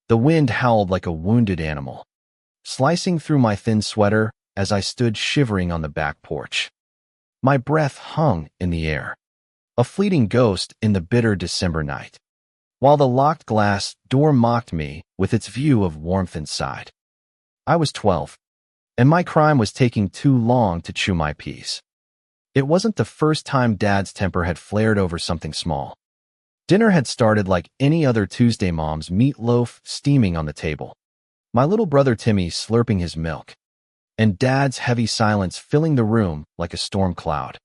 The wind howled like a wounded animal, slicing through my thin sweater as I stood shivering on the back porch. My breath hung in the air, a fleeting ghost in the bitter December night, while the locked glass door mocked me with its view of warmth inside. I was 12, and my crime was taking too long to chew my piece. It wasn't the first time Dad's temper had flared over something small. Dinner had started like any other Tuesday, Mom's meatloaf steaming on the table, my little brother Timmy slurping his milk, and Dad's heavy silence filling the room like a storm cloud.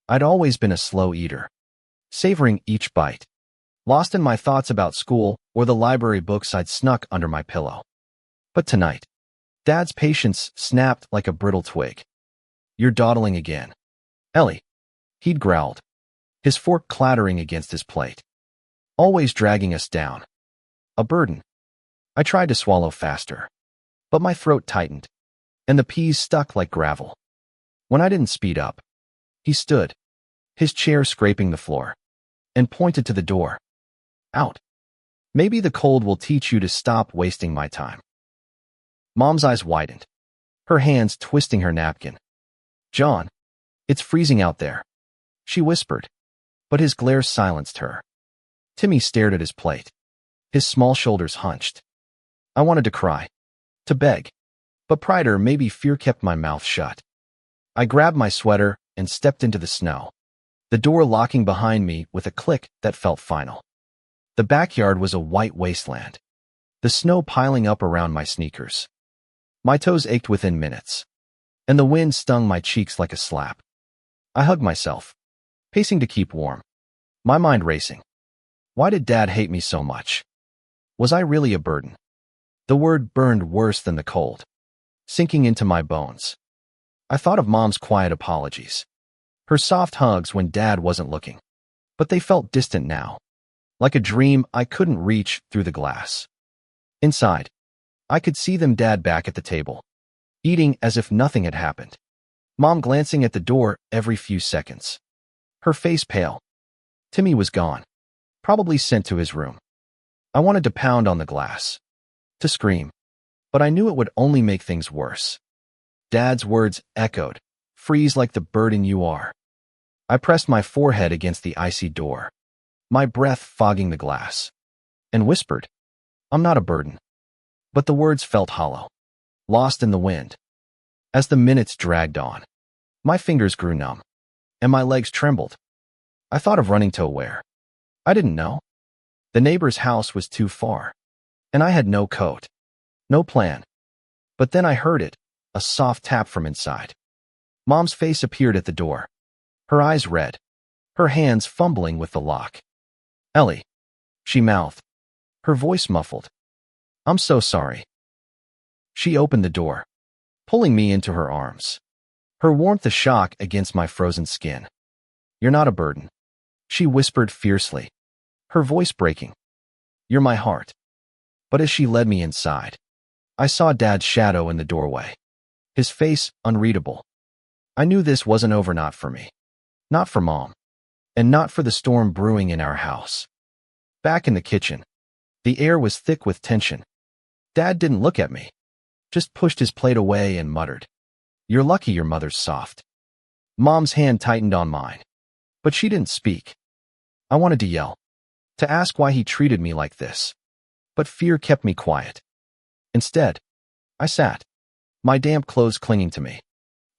I'd always been a slow eater, savoring each bite, lost in my thoughts about school or the library books I'd snuck under my pillow. But tonight, Dad's patience snapped like a brittle twig. "You're dawdling again, Ellie," he'd growled, his fork clattering against his plate. "Always dragging us down. A burden." I tried to swallow faster, but my throat tightened, and the peas stuck like gravel. When I didn't speed up, he stood, his chair scraping the floor, and pointed to the door. "Out. Maybe the cold will teach you to stop wasting my time." Mom's eyes widened, her hands twisting her napkin. "John, it's freezing out there," she whispered, but his glare silenced her. Timmy stared at his plate, his small shoulders hunched. I wanted to cry, to beg, but pride or maybe fear kept my mouth shut. I grabbed my sweater and stepped into the snow, the door locking behind me with a click that felt final. The backyard was a white wasteland, the snow piling up around my sneakers. My toes ached within minutes, and the wind stung my cheeks like a slap. I hugged myself, pacing to keep warm, my mind racing. Why did Dad hate me so much? Was I really a burden? The word burned worse than the cold, sinking into my bones. I thought of Mom's quiet apologies, her soft hugs when Dad wasn't looking, but they felt distant now, like a dream I couldn't reach through the glass. Inside, I could see them, Dad back at the table, eating as if nothing had happened, Mom glancing at the door every few seconds, her face pale. Timmy was gone, probably sent to his room. I wanted to pound on the glass, to scream, but I knew it would only make things worse. Dad's words echoed, "Freeze like the burden you are." I pressed my forehead against the icy door, my breath fogging the glass, and whispered, "I'm not a burden." But the words felt hollow, lost in the wind. As the minutes dragged on, my fingers grew numb, and my legs trembled. I thought of running to where? I didn't know. The neighbor's house was too far, and I had no coat, no plan. But then I heard it, a soft tap from inside. Mom's face appeared at the door, her eyes red, her hands fumbling with the lock. "Ellie," she mouthed, her voice muffled. "I'm so sorry." She opened the door, pulling me into her arms, her warmth a shock against my frozen skin. "You're not a burden," she whispered fiercely, her voice breaking. "You're my heart." But as she led me inside, I saw Dad's shadow in the doorway, his face unreadable. I knew this wasn't over, not for me, not for Mom, and not for the storm brewing in our house. Back in the kitchen, the air was thick with tension. Dad didn't look at me, just pushed his plate away and muttered, "You're lucky your mother's soft." Mom's hand tightened on mine, but she didn't speak. I wanted to yell, to ask why he treated me like this, but fear kept me quiet. Instead, I sat, my damp clothes clinging to me,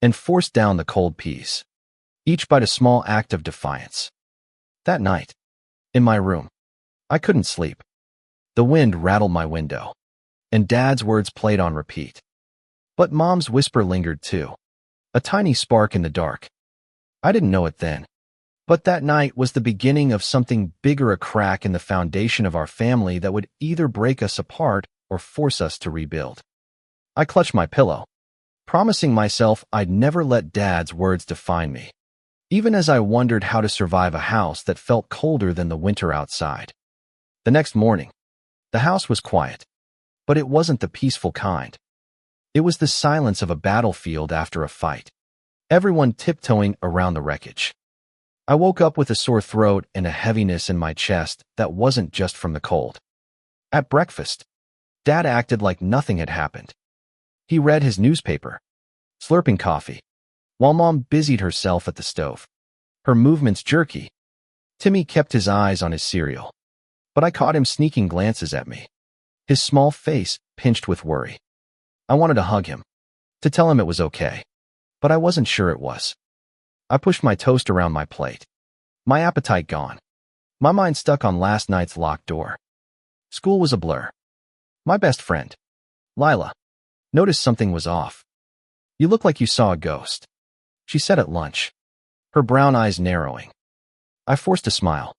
and forced down the cold peas, each bite a small act of defiance. That night, in my room, I couldn't sleep. The wind rattled my window, and Dad's words played on repeat. But Mom's whisper lingered too, a tiny spark in the dark. I didn't know it then, but that night was the beginning of something bigger, a crack in the foundation of our family that would either break us apart or force us to rebuild. I clutched my pillow, promising myself I'd never let Dad's words define me, even as I wondered how to survive a house that felt colder than the winter outside. The next morning, the house was quiet, but it wasn't the peaceful kind. It was the silence of a battlefield after a fight, everyone tiptoeing around the wreckage. I woke up with a sore throat and a heaviness in my chest that wasn't just from the cold. At breakfast, Dad acted like nothing had happened. He read his newspaper, slurping coffee, while Mom busied herself at the stove, her movements jerky. Timmy kept his eyes on his cereal, but I caught him sneaking glances at me, his small face pinched with worry. I wanted to hug him, to tell him it was okay, but I wasn't sure it was. I pushed my toast around my plate, my appetite gone, my mind stuck on last night's locked door. School was a blur. My best friend, Lila, noticed something was off. "You look like you saw a ghost," she said at lunch, her brown eyes narrowing. I forced a smile,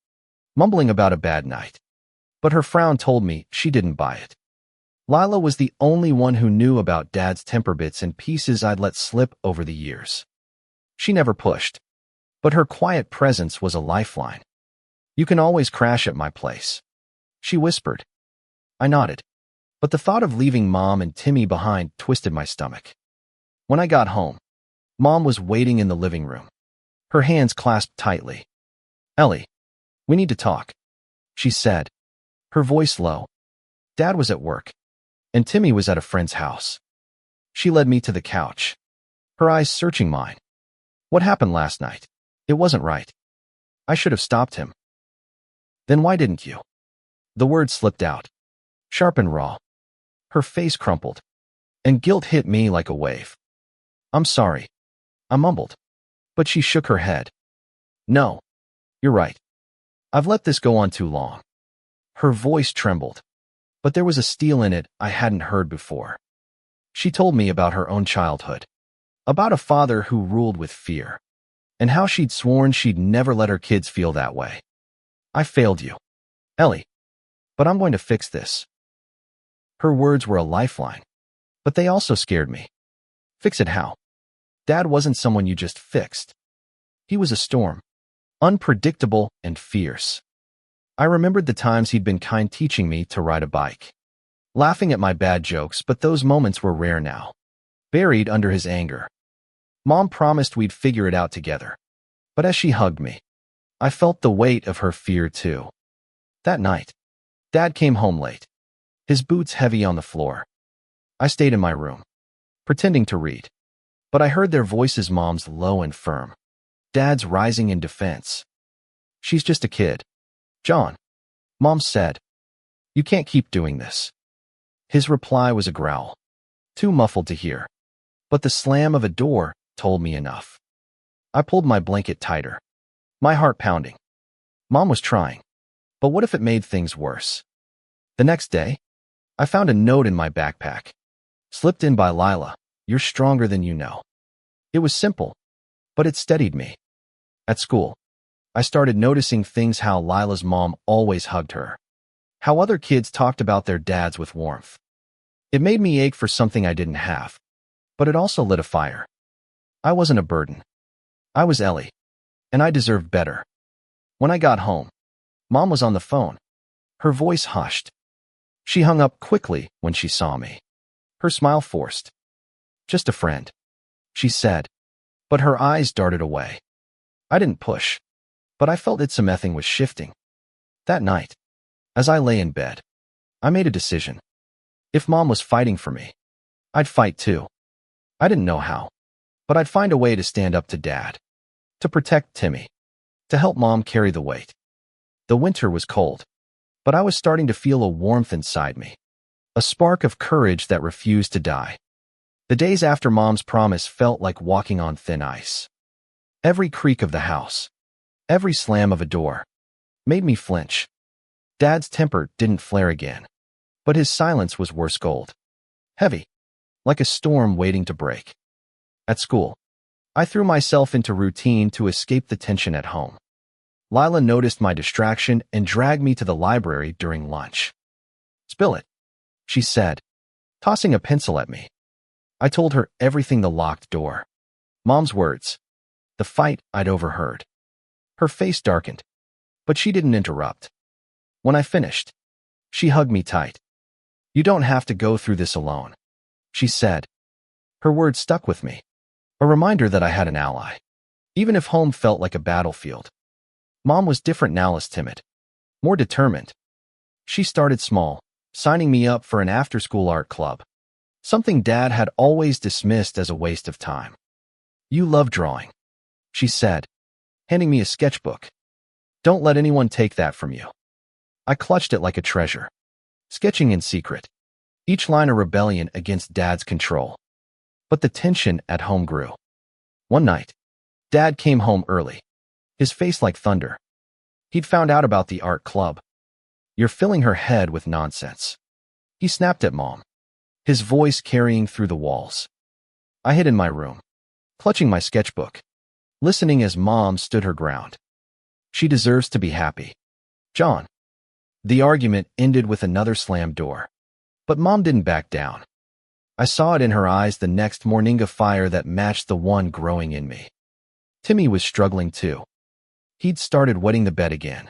mumbling about a bad night, but her frown told me she didn't buy it. Lila was the only one who knew about Dad's temper bits and pieces I'd let slip over the years. She never pushed, but her quiet presence was a lifeline. "You can always crash at my place," she whispered. I nodded, but the thought of leaving Mom and Timmy behind twisted my stomach. When I got home, Mom was waiting in the living room, her hands clasped tightly. "Ellie, we need to talk," she said, her voice low. Dad was at work, and Timmy was at a friend's house. She led me to the couch, her eyes searching mine. "What happened last night? It wasn't right. I should have stopped him." "Then why didn't you?" The words slipped out, sharp and raw. Her face crumpled, and guilt hit me like a wave. "I'm sorry," I mumbled, but she shook her head. "No, you're right. I've let this go on too long." Her voice trembled, but there was a steel in it I hadn't heard before. She told me about her own childhood, about a father who ruled with fear, and how she'd sworn she'd never let her kids feel that way. "I failed you, Ellie, but I'm going to fix this." Her words were a lifeline, but they also scared me. Fix it how? Dad wasn't someone you just fixed. He was a storm, unpredictable and fierce. I remembered the times he'd been kind teaching me to ride a bike, laughing at my bad jokes, but those moments were rare now, buried under his anger. Mom promised we'd figure it out together, but as she hugged me, I felt the weight of her fear too. That night, Dad came home late, his boots heavy on the floor. I stayed in my room, pretending to read, but I heard their voices, Mom's low and firm, Dad's rising in defense. "She's just a kid, John," Mom said. "You can't keep doing this." His reply was a growl, too muffled to hear, but the slam of a door told me enough. I pulled my blanket tighter, my heart pounding. Mom was trying, but what if it made things worse? The next day, I found a note in my backpack, slipped in by Lila. "You're stronger than you know." It was simple, but it steadied me. At school, I started noticing things: how Lila's mom always hugged her, how other kids talked about their dads with warmth. It made me ache for something I didn't have, but it also lit a fire. I wasn't a burden. I was Ellie, and I deserved better. When I got home, Mom was on the phone, her voice hushed. She hung up quickly when she saw me, her smile forced. "Just a friend," she said, but her eyes darted away. I didn't push, but I felt something was shifting. That night, as I lay in bed, I made a decision. If Mom was fighting for me, I'd fight too. I didn't know how, but I'd find a way to stand up to Dad, to protect Timmy, to help Mom carry the weight. The winter was cold, but I was starting to feel a warmth inside me, a spark of courage that refused to die. The days after Mom's promise felt like walking on thin ice. Every creak of the house, every slam of a door, made me flinch. Dad's temper didn't flare again, but his silence was worse gold. Heavy, like a storm waiting to break. At school, I threw myself into routine to escape the tension at home. Lila noticed my distraction and dragged me to the library during lunch. "Spill it," she said, tossing a pencil at me. I told her everything: the locked door, Mom's words, the fight I'd overheard. Her face darkened, but she didn't interrupt. When I finished, she hugged me tight. "You don't have to go through this alone," she said. Her words stuck with me, a reminder that I had an ally, even if home felt like a battlefield. Mom was different now, less timid, more determined. She started small, signing me up for an after-school art club, something Dad had always dismissed as a waste of time. "You love drawing," she said, handing me a sketchbook. "Don't let anyone take that from you." I clutched it like a treasure, sketching in secret, each line a rebellion against Dad's control. But the tension at home grew. One night, Dad came home early, his face like thunder. He'd found out about the art club. "You're filling her head with nonsense," he snapped at Mom, his voice carrying through the walls. I hid in my room, clutching my sketchbook, listening as Mom stood her ground. "She deserves to be happy, John." The argument ended with another slammed door. But Mom didn't back down. I saw it in her eyes the next morning, a fire that matched the one growing in me. Timmy was struggling too. He'd started wetting the bed again,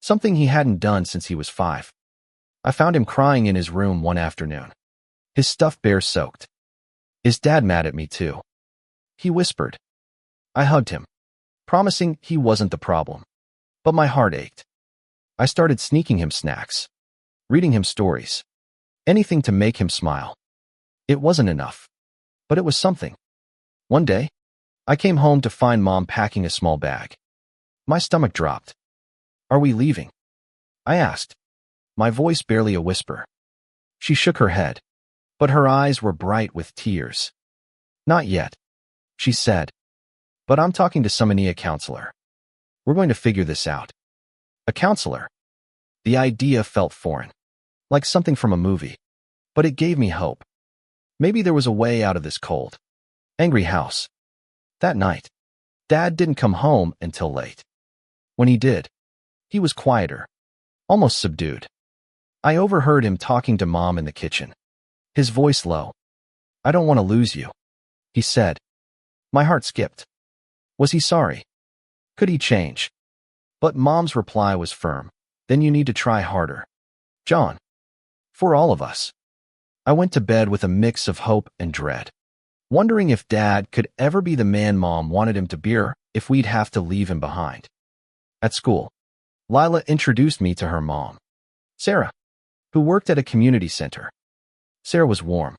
something he hadn't done since he was 5. I found him crying in his room one afternoon, his stuffed bear soaked. "Is Dad mad at me too?" he whispered. I hugged him, promising he wasn't the problem. But my heart ached. I started sneaking him snacks, reading him stories, anything to make him smile. It wasn't enough, but it was something. One day, I came home to find Mom packing a small bag. My stomach dropped. "Are we leaving?" I asked, my voice barely a whisper. She shook her head, but her eyes were bright with tears. "Not yet," she said, "but I'm talking to some counselor. We're going to figure this out." A counselor? The idea felt foreign, like something from a movie, but it gave me hope. Maybe there was a way out of this cold, angry house. That night, Dad didn't come home until late. When he did, he was quieter, almost subdued. I overheard him talking to Mom in the kitchen, his voice low. "I don't want to lose you," he said. My heart skipped. Was he sorry? Could he change? But Mom's reply was firm. "Then you need to try harder, John. For all of us." I went to bed with a mix of hope and dread, wondering if Dad could ever be the man Mom wanted him to be, or if we'd have to leave him behind. At school, Lila introduced me to her mom, Sarah, who worked at a community center. Sarah was warm,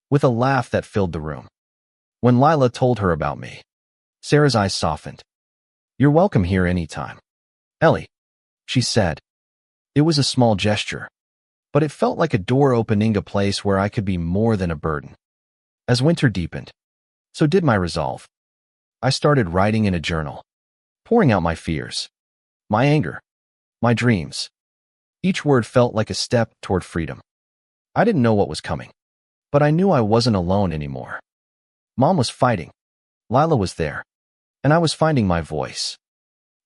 with a laugh that filled the room. When Lila told her about me, Sarah's eyes softened. "You're welcome here anytime, Ellie," she said. It was a small gesture, but it felt like a door opening, a place where I could be more than a burden. As winter deepened, so did my resolve. I started writing in a journal, pouring out my fears, my anger, my dreams. Each word felt like a step toward freedom. I didn't know what was coming, but I knew I wasn't alone anymore. Mom was fighting, Lila was there, and I was finding my voice.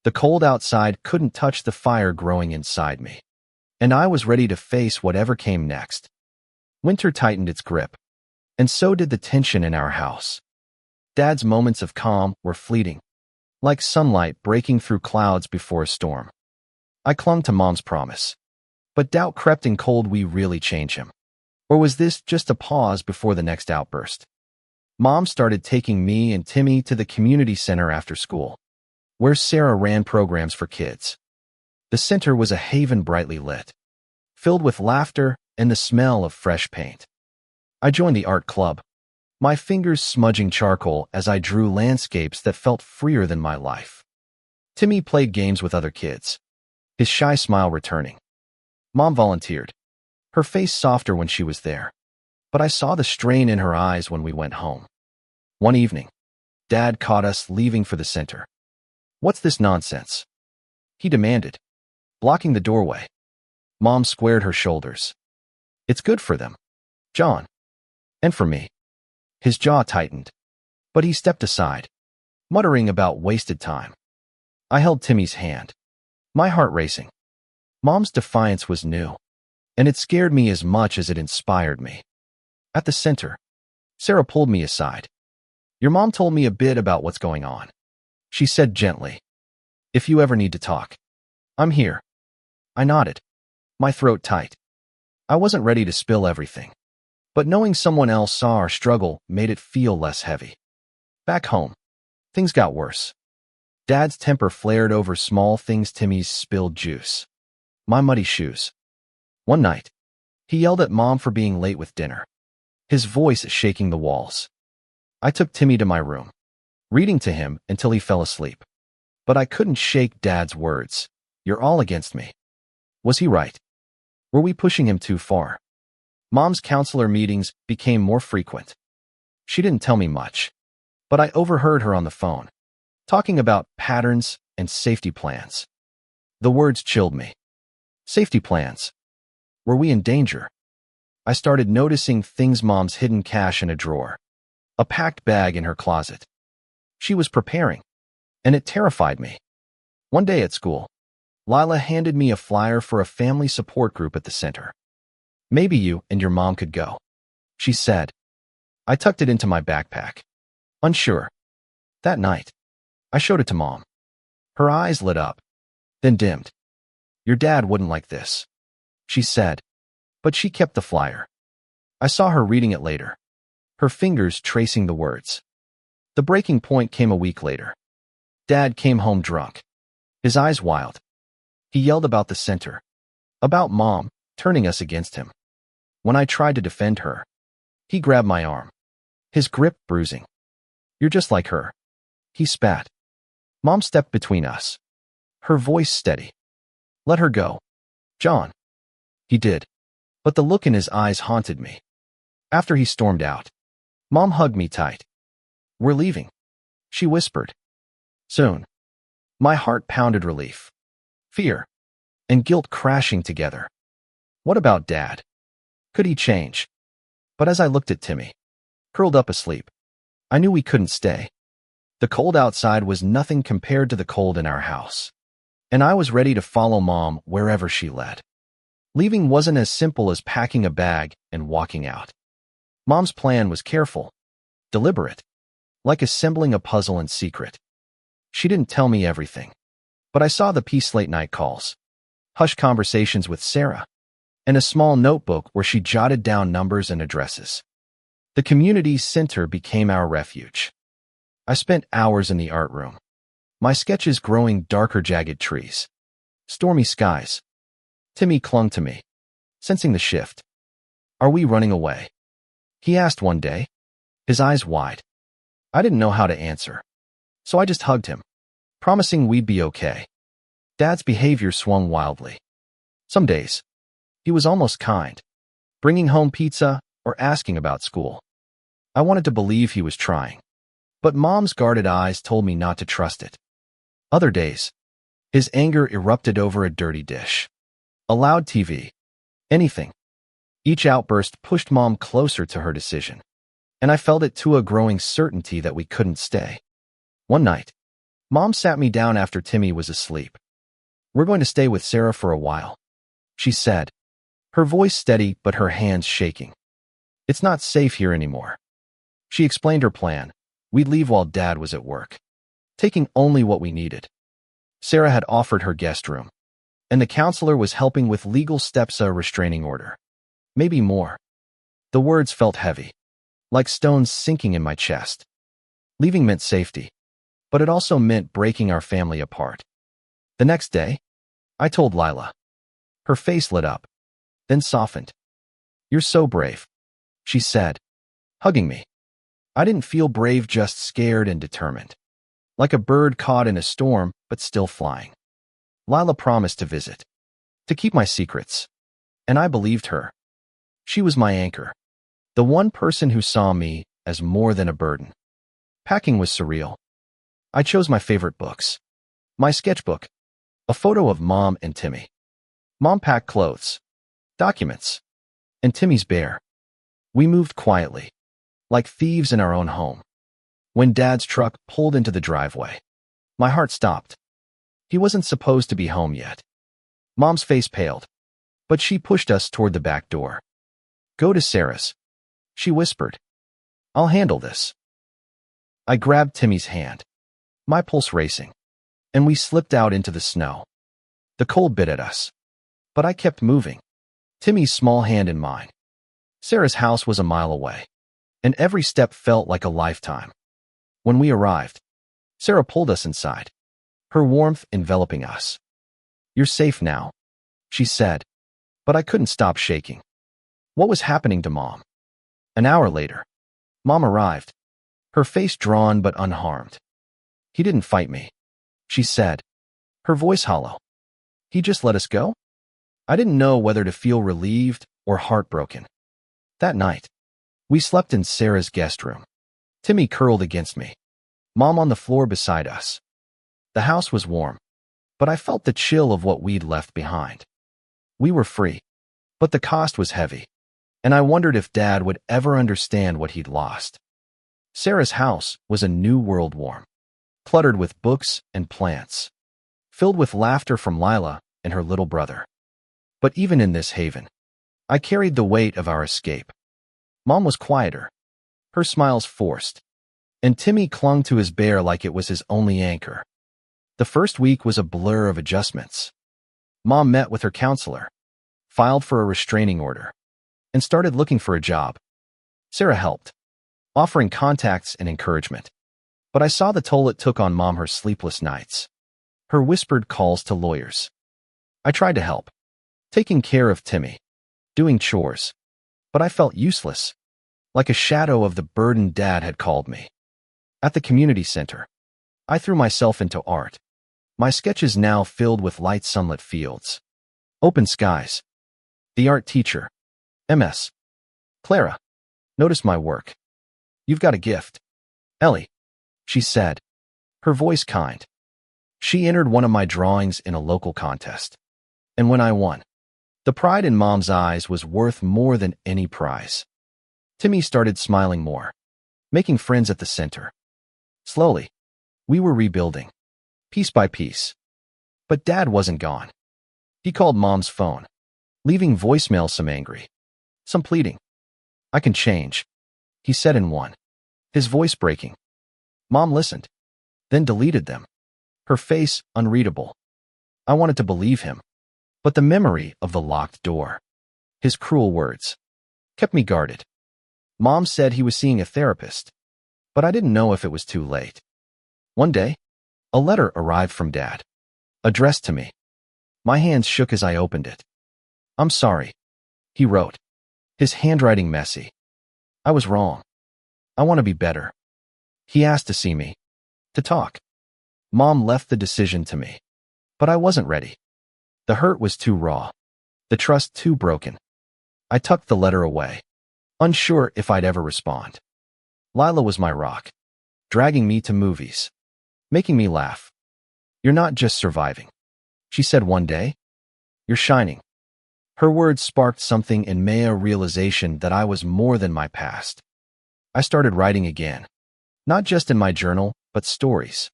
The cold outside couldn't touch the fire growing inside me, and I was ready to face whatever came next. Winter tightened its grip, and so did the tension in our house. Dad's moments of calm were fleeting, like sunlight breaking through clouds before a storm. I clung to Mom's promise, but doubt crept in. Could we really change him? Or was this just a pause before the next outburst? Mom started taking me and Timmy to the community center after school, where Sarah ran programs for kids. The center was a haven brightly lit, filled with laughter and the smell of fresh paint. I joined the art club, my fingers smudging charcoal as I drew landscapes that felt freer than my life. Timmy played games with other kids, his shy smile returning. Mom volunteered, her face softer when she was there, but I saw the strain in her eyes when we went home. One evening, Dad caught us leaving for the center. "What's this nonsense?" he demanded, blocking the doorway. Mom squared her shoulders. "It's good for them, John. And for me." His jaw tightened, but he stepped aside, muttering about wasted time. I held Timmy's hand, my heart racing. Mom's defiance was new, and it scared me as much as it inspired me. At the center, Sarah pulled me aside. "Your mom told me a bit about what's going on," she said gently. "If you ever need to talk, I'm here." I nodded, my throat tight. I wasn't ready to spill everything, but knowing someone else saw our struggle made it feel less heavy. Back home, things got worse. Dad's temper flared over small things. Timmy's spilled juice, my muddy shoes. One night, He yelled at Mom for being late with dinner, his voice shaking the walls. I took Timmy to my room, reading to him until he fell asleep. But I couldn't shake Dad's words. "You're all against me." Was he right? Were we pushing him too far? Mom's counselor meetings became more frequent. She didn't tell me much, but I overheard her on the phone, talking about patterns and safety plans. The words chilled me. Safety plans. Were we in danger? I started noticing things: Mom's hidden cash in a drawer, a packed bag in her closet. She was preparing, and it terrified me. One day at school, Lila handed me a flyer for a family support group at the center. "Maybe you and your mom could go," she said. I tucked it into my backpack, unsure. That night, I showed it to Mom. Her eyes lit up, then dimmed. "Your dad wouldn't like this," she said, but she kept the flyer. I saw her reading it later, her fingers tracing the words. The breaking point came a week later. Dad came home drunk, his eyes wild. He yelled about the center, about Mom turning us against him. When I tried to defend her, he grabbed my arm, his grip bruising. "You're just like her," he spat. Mom stepped between us, her voice steady. "Let her go, John." He did, but the look in his eyes haunted me. After he stormed out, Mom hugged me tight. "We're leaving," she whispered. "Soon." My heart pounded, relief, fear, and guilt crashing together. What about Dad? Could he change? But as I looked at Timmy, curled up asleep, I knew we couldn't stay. The cold outside was nothing compared to the cold in our house, and I was ready to follow Mom wherever she led. Leaving wasn't as simple as packing a bag and walking out. Mom's plan was careful, deliberate, like assembling a puzzle in secret. She didn't tell me everything, but I saw the peace late night calls, hushed conversations with Sarah, and a small notebook where she jotted down numbers and addresses. The community center became our refuge. I spent hours in the art room, my sketches growing darker, jagged trees, stormy skies. Timmy clung to me, sensing the shift. "Are we running away?" he asked one day, his eyes wide. I didn't know how to answer, so I just hugged him, promising we'd be okay. Dad's behavior swung wildly. Some days, he was almost kind, bringing home pizza or asking about school. I wanted to believe he was trying, but Mom's guarded eyes told me not to trust it. Other days, his anger erupted over a dirty dish, a loud TV, anything. Each outburst pushed Mom closer to her decision, and I felt it to a growing certainty that we couldn't stay. One night, Mom sat me down after Timmy was asleep. "We're going to stay with Sarah for a while," she said, her voice steady but her hands shaking. "It's not safe here anymore." She explained her plan. We'd leave while Dad was at work, taking only what we needed. Sarah had offered her guest room, and the counselor was helping with legal steps, a restraining order. Maybe more. The words felt heavy, like stones sinking in my chest. Leaving meant safety, but it also meant breaking our family apart. The next day, I told Lila. Her face lit up, then softened. "You're so brave," she said, hugging me. I didn't feel brave, just scared and determined, like a bird caught in a storm but still flying. Lila promised to visit, to keep my secrets, and I believed her. She was my anchor, the one person who saw me as more than a burden. Packing was surreal. I chose my favorite books, my sketchbook, a photo of Mom and Timmy. Mom packed clothes, documents, and Timmy's bear. We moved quietly, like thieves in our own home. When Dad's truck pulled into the driveway, my heart stopped. He wasn't supposed to be home yet. Mom's face paled, but she pushed us toward the back door. "Go to Sarah's," she whispered. "I'll handle this." I grabbed Timmy's hand, my pulse racing, and we slipped out into the snow. The cold bit at us, but I kept moving, Timmy's small hand in mine. Sarah's house was a mile away, and every step felt like a lifetime. When we arrived, Sarah pulled us inside, her warmth enveloping us. "You're safe now," she said, but I couldn't stop shaking. What was happening to Mom? An hour later, Mom arrived, her face drawn but unharmed. He didn't fight me, she said, her voice hollow. He just let us go? I didn't know whether to feel relieved or heartbroken. That night, we slept in Sarah's guest room. Timmy curled against me, Mom on the floor beside us. The house was warm, but I felt the chill of what we'd left behind. We were free, but the cost was heavy, and I wondered if Dad would ever understand what he'd lost. Sarah's house was a new world warm, cluttered with books and plants, filled with laughter from Lila and her little brother. But even in this haven, I carried the weight of our escape. Mom was quieter, her smiles forced, and Timmy clung to his bear like it was his only anchor. The first week was a blur of adjustments. Mom met with her counselor, filed for a restraining order, and started looking for a job. Sarah helped, offering contacts and encouragement. But I saw the toll it took on Mom, her sleepless nights, her whispered calls to lawyers. I tried to help, taking care of Timmy, doing chores, but I felt useless, like a shadow of the burden Dad had called me. At the community center, I threw myself into art, my sketches now filled with light sunlit fields, open skies. The art teacher, Ms. Clara, noticed my work. You've got a gift, Ellie, she said, her voice kind. She entered one of my drawings in a local contest. And when I won, the pride in Mom's eyes was worth more than any prize. Timmy started smiling more, making friends at the center. Slowly, we were rebuilding, piece by piece. But Dad wasn't gone. He called Mom's phone, leaving voicemail, some angry, some pleading. I can change, he said in one, his voice breaking. Mom listened, then deleted them, her face unreadable. I wanted to believe him, but the memory of the locked door, his cruel words, kept me guarded. Mom said he was seeing a therapist, but I didn't know if it was too late. One day, a letter arrived from Dad, addressed to me. My hands shook as I opened it. I'm sorry, he wrote, his handwriting messy. I was wrong. I want to be better. He asked to see me, to talk. Mom left the decision to me, but I wasn't ready. The hurt was too raw, the trust too broken. I tucked the letter away, unsure if I'd ever respond. Lila was my rock, dragging me to movies, making me laugh. You're not just surviving, she said one day. You're shining. Her words sparked something in me, a realization that I was more than my past. I started writing again, not just in my journal, but stories,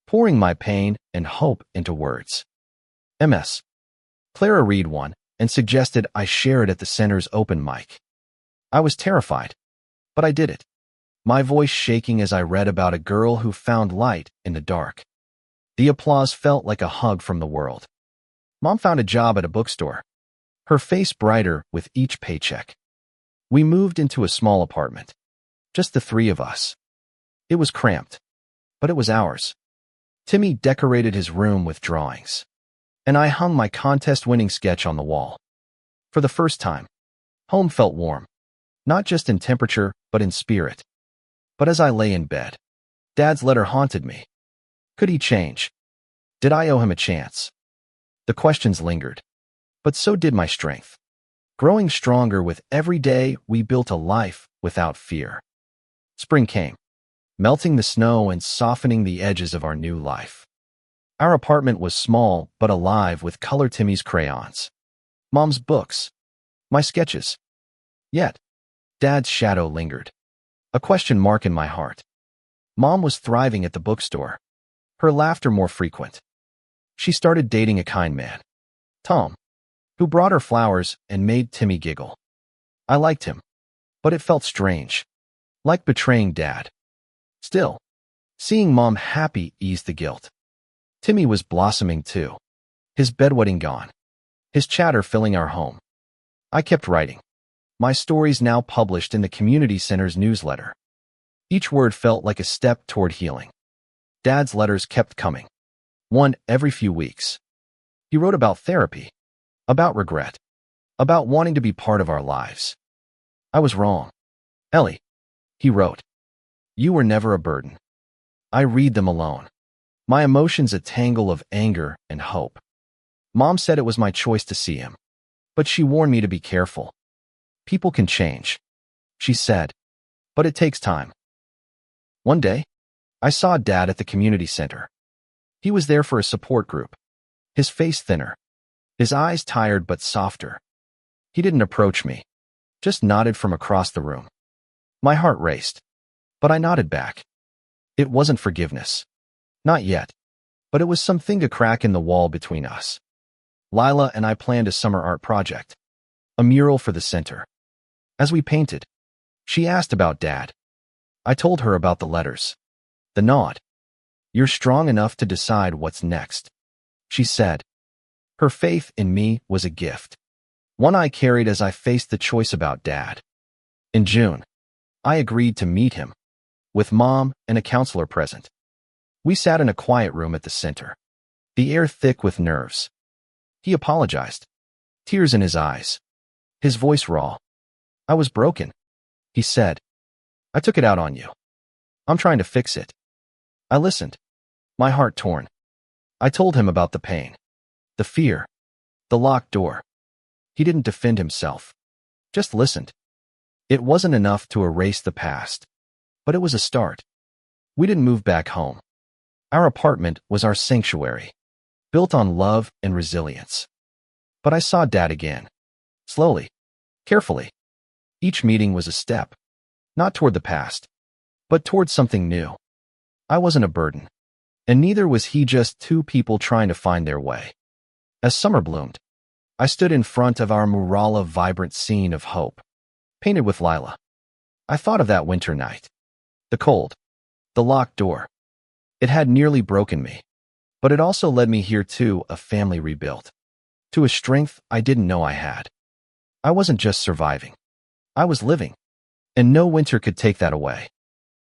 pouring my pain and hope into words. Ms. Clara read one and suggested I share it at the center's open mic. I was terrified, but I did it, my voice shaking as I read about a girl who found light in the dark. The applause felt like a hug from the world. Mom found a job at a bookstore, her face brighter with each paycheck. We moved into a small apartment, just the three of us. It was cramped, but it was ours. Timmy decorated his room with drawings, and I hung my contest-winning sketch on the wall. For the first time, home felt warm, not just in temperature, but in spirit. But as I lay in bed, Dad's letter haunted me. Could he change? Did I owe him a chance? The questions lingered, but so did my strength. Growing stronger with every day, we built a life without fear. Spring came, melting the snow and softening the edges of our new life. Our apartment was small but alive with color, Timmy's crayons, Mom's books, my sketches. Yet, Dad's shadow lingered, a question mark in my heart. Mom was thriving at the bookstore, her laughter more frequent. She started dating a kind man, Tom, who brought her flowers and made Timmy giggle. I liked him, but it felt strange, like betraying Dad. Still, seeing Mom happy eased the guilt. Timmy was blossoming too, his bedwetting gone, his chatter filling our home. I kept writing, my stories now published in the community center's newsletter. Each word felt like a step toward healing. Dad's letters kept coming, one every few weeks. He wrote about therapy, about regret, about wanting to be part of our lives. I was wrong. Ellie, he wrote, you were never a burden. I read them alone. My emotions a tangle of anger and hope. Mom said it was my choice to see him, but she warned me to be careful. People can change, she said, but it takes time. One day, I saw Dad at the community center. He was there for a support group, his face thinner, his eyes tired but softer. He didn't approach me, just nodded from across the room. My heart raced, but I nodded back. It wasn't forgiveness. Not yet, but it was something to crack in the wall between us. Lila and I planned a summer art project, a mural for the center. As we painted, she asked about Dad. I told her about the letters. The nod. You're strong enough to decide what's next, she said. Her faith in me was a gift, one I carried as I faced the choice about Dad. In June, I agreed to meet him, with Mom and a counselor present. We sat in a quiet room at the center, the air thick with nerves. He apologized, tears in his eyes, his voice raw. I was broken, he said. I took it out on you. I'm trying to fix it. I listened, my heart torn. I told him about the pain, the fear, the locked door. He didn't defend himself, just listened. It wasn't enough to erase the past, but it was a start. We didn't move back home. Our apartment was our sanctuary, built on love and resilience. But I saw Dad again, slowly, carefully. Each meeting was a step, not toward the past, but toward something new. I wasn't a burden, and neither was he, just two people trying to find their way. As summer bloomed, I stood in front of our mural, a vibrant scene of hope, painted with Lila. I thought of that winter night. The cold, the locked door. It had nearly broken me, but it also led me here to a family rebuilt, to a strength I didn't know I had. I wasn't just surviving. I was living, and no winter could take that away.